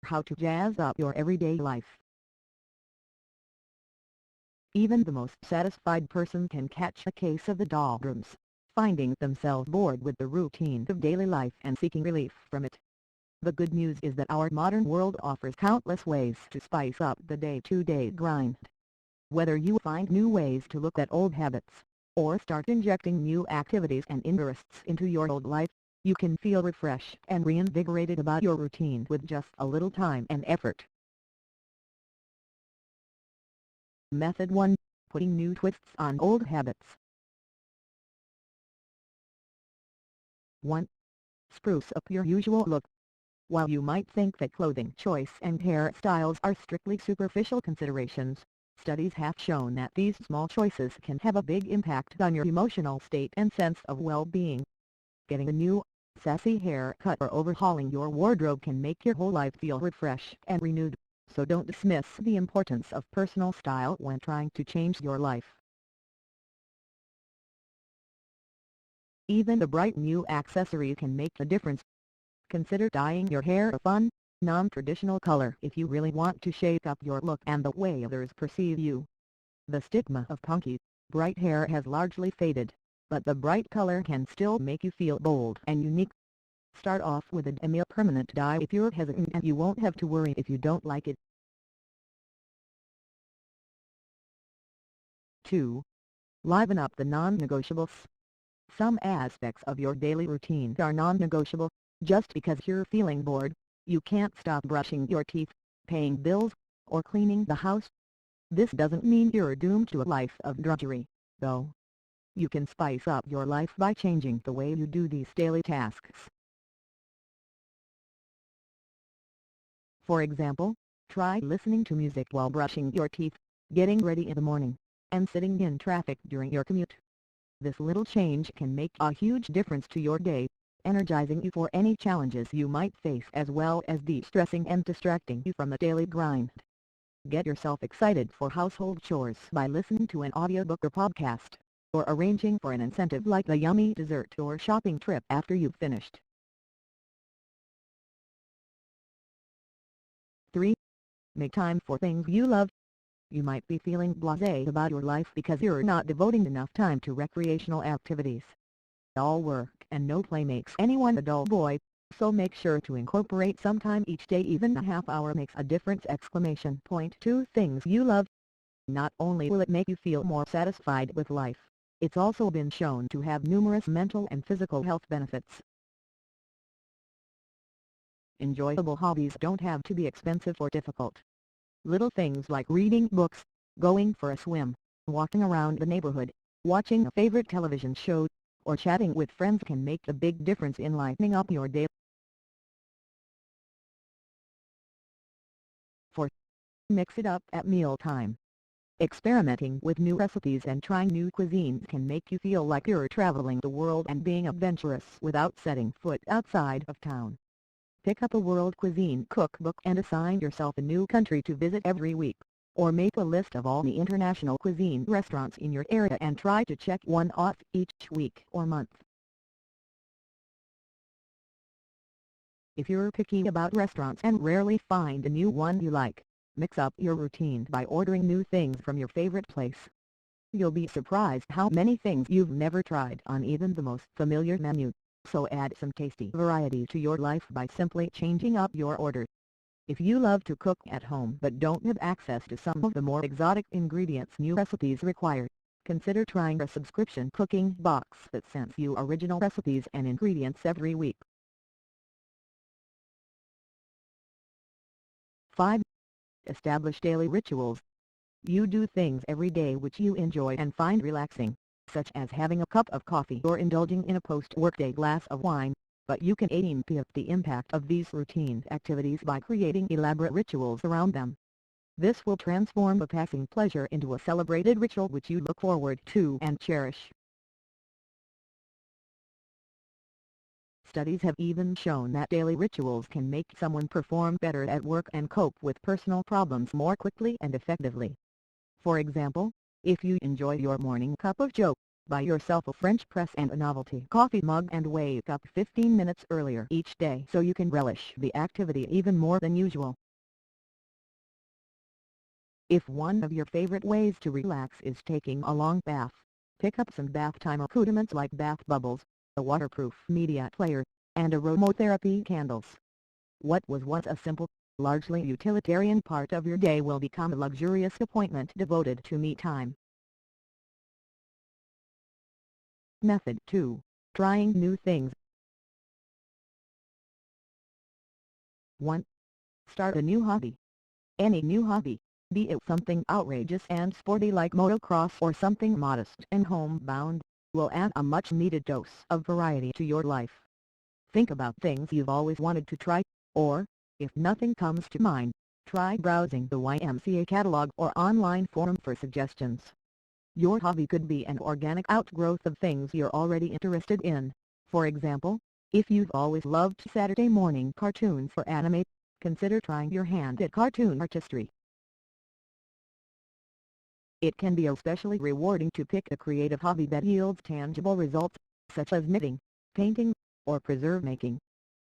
how to jazz up your everyday life. Even the most satisfied person can catch a case of the doldrums, finding themselves bored with the routine of daily life and seeking relief from it. The good news is that our modern world offers countless ways to spice up the day-to-day grind. Whether you find new ways to look at old habits, or start injecting new activities and interests into your old life, you can feel refreshed and reinvigorated about your routine with just a little time and effort. Method 1. Putting new twists on old habits. 1. Spruce up your usual look. While you might think that clothing choice and hairstyles are strictly superficial considerations, studies have shown that these small choices can have a big impact on your emotional state and sense of well-being. Getting a new, sassy haircut or overhauling your wardrobe can make your whole life feel refreshed and renewed, so don't dismiss the importance of personal style when trying to change your life. Even a bright new accessory can make a difference. Consider dyeing your hair a fun, non-traditional color if you really want to shake up your look and the way others perceive you. The stigma of punky, bright hair has largely faded, but the bright color can still make you feel bold and unique. Start off with a demi permanent dye if you're hesitant, and you won't have to worry if you don't like it. 2. Liven up the non-negotiables. Some aspects of your daily routine are non-negotiable. Just because you're feeling bored, you can't stop brushing your teeth, paying bills, or cleaning the house. This doesn't mean you're doomed to a life of drudgery, though. You can spice up your life by changing the way you do these daily tasks. For example, try listening to music while brushing your teeth, getting ready in the morning, and sitting in traffic during your commute. This little change can make a huge difference to your day, energizing you for any challenges you might face as well as de-stressing and distracting you from the daily grind. Get yourself excited for household chores by listening to an audiobook or podcast, or arranging for an incentive like a yummy dessert or shopping trip after you've finished. 3. Make time for things you love. You might be feeling blasé about your life because you're not devoting enough time to recreational activities. All work and no play makes anyone a dull boy, so make sure to incorporate some time each day. Even a half hour makes a difference! 2 Things you love. Not only will it make you feel more satisfied with life, it's also been shown to have numerous mental and physical health benefits. Enjoyable hobbies don't have to be expensive or difficult. Little things like reading books, going for a swim, walking around the neighborhood, watching a favorite television show, or chatting with friends can make a big difference in lightening up your day. 4. Mix it up at mealtime. Experimenting with new recipes and trying new cuisines can make you feel like you're traveling the world and being adventurous without setting foot outside of town. Pick up a world cuisine cookbook and assign yourself a new country to visit every week, or make a list of all the international cuisine restaurants in your area and try to check one off each week or month. If you're picky about restaurants and rarely find a new one you like, mix up your routine by ordering new things from your favorite place. You'll be surprised how many things you've never tried on even the most familiar menu, so add some tasty variety to your life by simply changing up your order. If you love to cook at home but don't have access to some of the more exotic ingredients new recipes require, consider trying a subscription cooking box that sends you original recipes and ingredients every week. 5. Establish daily rituals. You do things every day which you enjoy and find relaxing, such as having a cup of coffee or indulging in a post-workday glass of wine, but you can amp the impact of these routine activities by creating elaborate rituals around them. This will transform a passing pleasure into a celebrated ritual which you look forward to and cherish. Studies have even shown that daily rituals can make someone perform better at work and cope with personal problems more quickly and effectively. For example, if you enjoy your morning cup of joe, Buy yourself a French press and a novelty coffee mug and wake up 15 minutes earlier each day so you can relish the activity even more than usual. If one of your favorite ways to relax is taking a long bath, pick up some bath time accoutrements like bath bubbles, a waterproof media player, and aromatherapy candles. What was once a simple, largely utilitarian part of your day will become a luxurious appointment devoted to me time. Method 2. Trying new things. 1. Start a new hobby. Any new hobby, be it something outrageous and sporty like motocross or something modest and homebound, will add a much-needed dose of variety to your life. Think about things you've always wanted to try, or, if nothing comes to mind, try browsing the YMCA catalog or online forum for suggestions. Your hobby could be an organic outgrowth of things you're already interested in. For example, if you've always loved Saturday morning cartoons or anime, consider trying your hand at cartoon artistry. It can be especially rewarding to pick a creative hobby that yields tangible results, such as knitting, painting, or preserve making.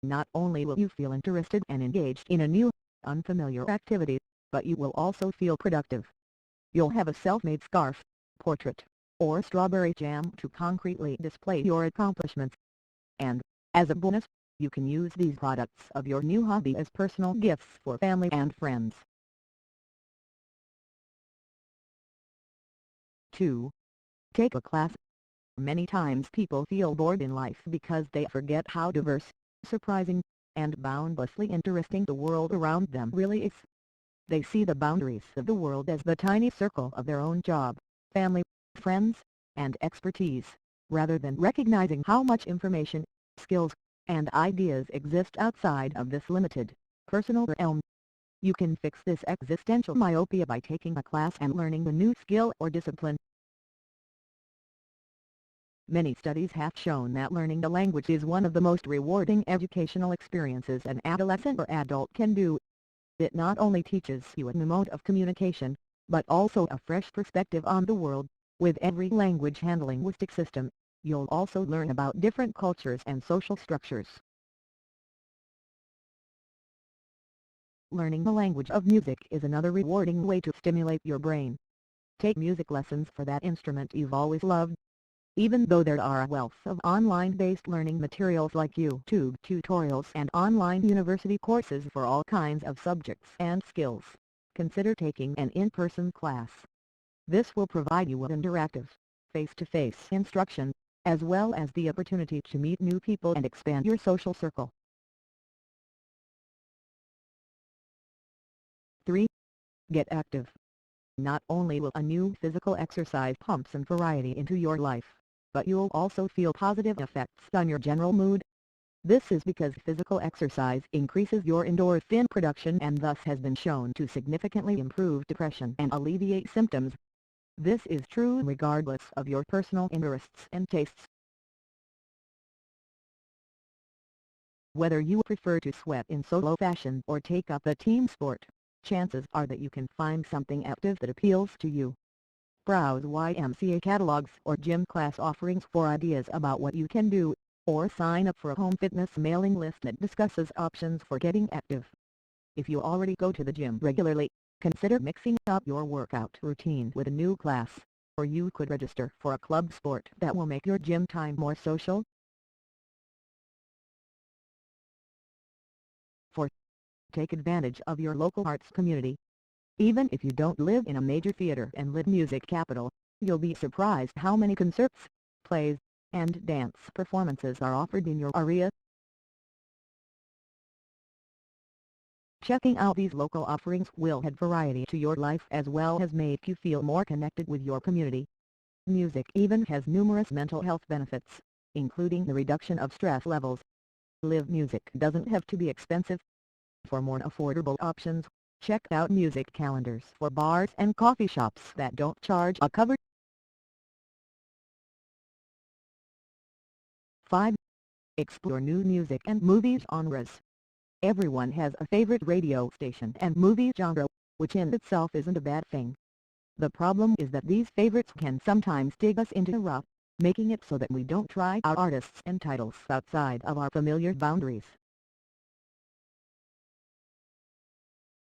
Not only will you feel interested and engaged in a new, unfamiliar activity, but you will also feel productive. You'll have a self-made scarf, portrait, or strawberry jam to concretely display your accomplishments. And, as a bonus, you can use these products of your new hobby as personal gifts for family and friends. 2. Take a class. Many times people feel bored in life because they forget how diverse, surprising, and boundlessly interesting the world around them really is. They see the boundaries of the world as the tiny circle of their own job, family, friends, and expertise, rather than recognizing how much information, skills, and ideas exist outside of this limited, personal realm. You can fix this existential myopia by taking a class and learning a new skill or discipline. Many studies have shown that learning a language is one of the most rewarding educational experiences an adolescent or adult can do. It not only teaches you a new mode of communication, but also a fresh perspective on the world. With every language handling linguistic system, you'll also learn about different cultures and social structures. Learning the language of music is another rewarding way to stimulate your brain. Take music lessons for that instrument you've always loved. Even though there are a wealth of online-based learning materials like YouTube tutorials and online university courses for all kinds of subjects and skills, consider taking an in-person class. This will provide you with interactive, face-to-face instruction, as well as the opportunity to meet new people and expand your social circle. 3. Get active. Not only will a new physical exercise pump some variety into your life, but you'll also feel positive effects on your general mood. This is because physical exercise increases your endorphin production and thus has been shown to significantly improve depression and alleviate symptoms. This is true regardless of your personal interests and tastes. Whether you prefer to sweat in solo fashion or take up a team sport, chances are that you can find something active that appeals to you. Browse YMCA catalogs or gym class offerings for ideas about what you can do, or sign up for a home fitness mailing list that discusses options for getting active. If you already go to the gym regularly, consider mixing up your workout routine with a new class, or you could register for a club sport that will make your gym time more social. 4. Take advantage of your local arts community. Even if you don't live in a major theater and lit music capital, you'll be surprised how many concerts, plays, and dance performances are offered in your area. Checking out these local offerings will add variety to your life as well as make you feel more connected with your community. Music even has numerous mental health benefits, including the reduction of stress levels. Live music doesn't have to be expensive. For more affordable options, check out music calendars for bars and coffee shops that don't charge a cover. 5. Explore new music and movie genres. Everyone has a favorite radio station and movie genre, which in itself isn't a bad thing. The problem is that these favorites can sometimes dig us into a rut, making it so that we don't try out artists and titles outside of our familiar boundaries.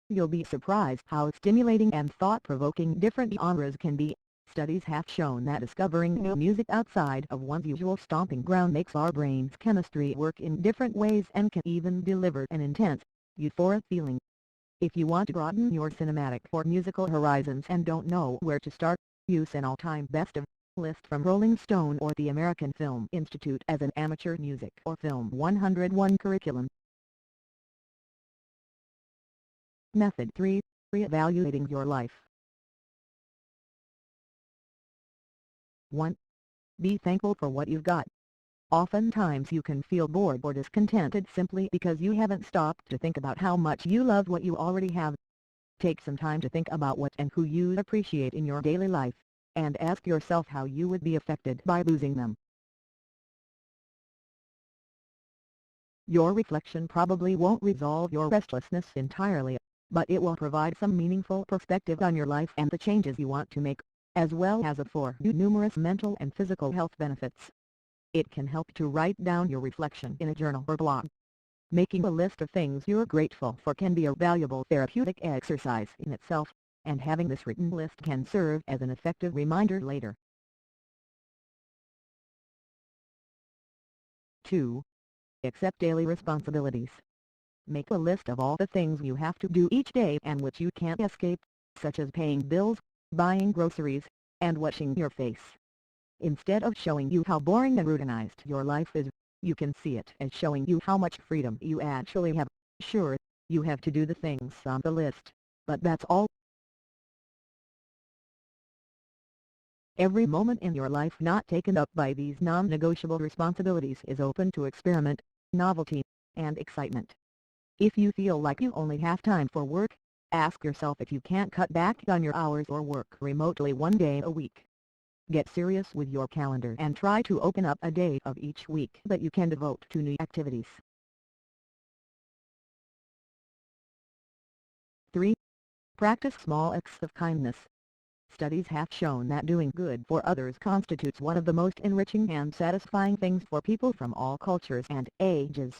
You'll be surprised how stimulating and thought-provoking different genres can be. Studies have shown that discovering new music outside of one's usual stomping ground makes our brain's chemistry work in different ways and can even deliver an intense, euphoric feeling. If you want to broaden your cinematic or musical horizons and don't know where to start, use an all-time best of list from Rolling Stone or the American Film Institute as an amateur music or film 101 curriculum. Method 3. Reevaluating your life. 1. Be thankful for what you've got. Oftentimes you can feel bored or discontented simply because you haven't stopped to think about how much you love what you already have. Take some time to think about what and who you appreciate in your daily life, and ask yourself how you would be affected by losing them. Your reflection probably won't resolve your restlessness entirely, but it will provide some meaningful perspective on your life and the changes you want to make, as well as afford you numerous mental and physical health benefits. It can help to write down your reflection in a journal or blog. Making a list of things you're grateful for can be a valuable therapeutic exercise in itself, and having this written list can serve as an effective reminder later. 2. Accept daily responsibilities. Make a list of all the things you have to do each day and which you can't escape, such as paying bills, buying groceries, and washing your face. Instead of showing you how boring and routinized your life is, you can see it as showing you how much freedom you actually have. Sure, you have to do the things on the list, but that's all. Every moment in your life not taken up by these non-negotiable responsibilities is open to experiment, novelty, and excitement. If you feel like you only have time for work, ask yourself if you can't cut back on your hours or work remotely one day a week. Get serious with your calendar and try to open up a day of each week that you can devote to new activities. 3. Practice small acts of kindness. Studies have shown that doing good for others constitutes one of the most enriching and satisfying things for people from all cultures and ages.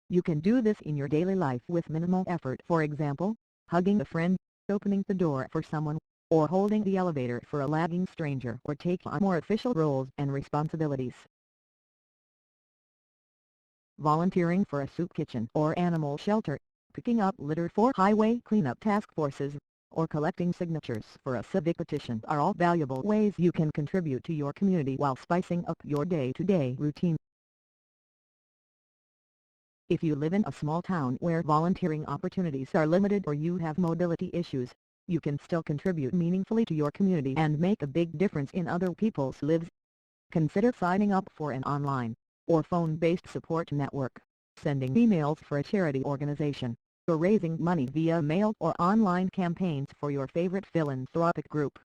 You can do this in your daily life with minimal effort, for example, hugging a friend, opening the door for someone, or holding the elevator for a lagging stranger, or take on more official roles and responsibilities. Volunteering for a soup kitchen or animal shelter, picking up litter for highway cleanup task forces, or collecting signatures for a civic petition are all valuable ways you can contribute to your community while spicing up your day-to-day routine. If you live in a small town where volunteering opportunities are limited or you have mobility issues, you can still contribute meaningfully to your community and make a big difference in other people's lives. Consider signing up for an online or phone-based support network, sending emails for a charity organization, or raising money via mail or online campaigns for your favorite philanthropic group.